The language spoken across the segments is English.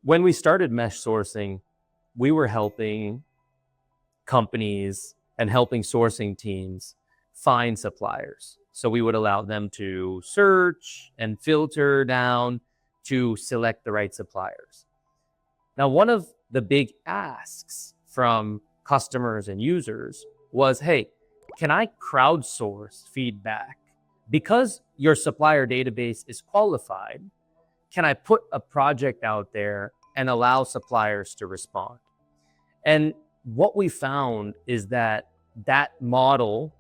When we started mesh sourcing, we were helping companies and helping sourcing teams find suppliers. So we would allow them to search and filter down to select the right suppliers. Now, one of the big asks from customers and users was, hey, can I crowdsource feedback? Because your supplier database is qualified, can I put a project out there and allow suppliers to respond? And what we found is that that model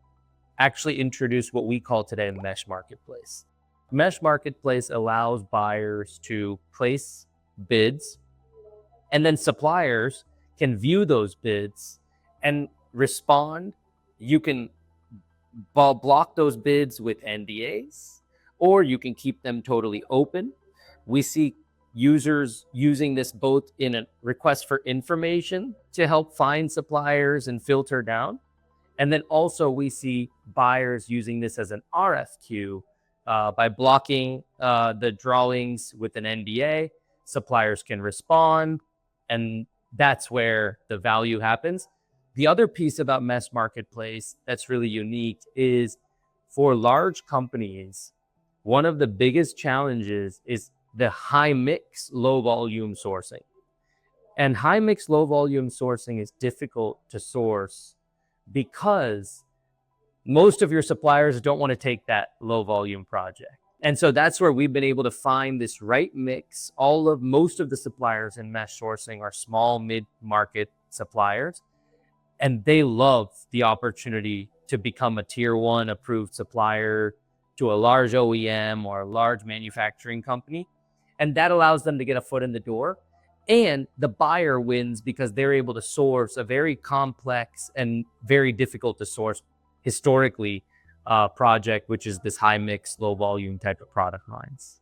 actually introduced what we call today a mesh marketplace. Mesh marketplace allows buyers to place bids, and then suppliers can view those bids and respond. You can block those bids with NDAs, or you can keep them totally open. We see users using this both in a request for information to help find suppliers and filter down. And then also we see buyers using this as an RFQ by blocking the drawings with an NDA. Suppliers can respond, and that's where the value happens. The other piece about Mesh Marketplace that's really unique is for large companies, one of the biggest challenges is the high mix, low volume sourcing. And high mix, low volume sourcing is difficult to source because most of your suppliers don't want to take that low volume project. And so that's where we've been able to find this right mix. Most of the suppliers in mesh sourcing are small, mid-market suppliers, and they love the opportunity to become a tier one approved supplier to a large OEM or a large manufacturing company. And that allows them to get a foot in the door. And the buyer wins because they're able to source a very complex and very difficult to source historically project, which is this high mix, low volume type of product lines.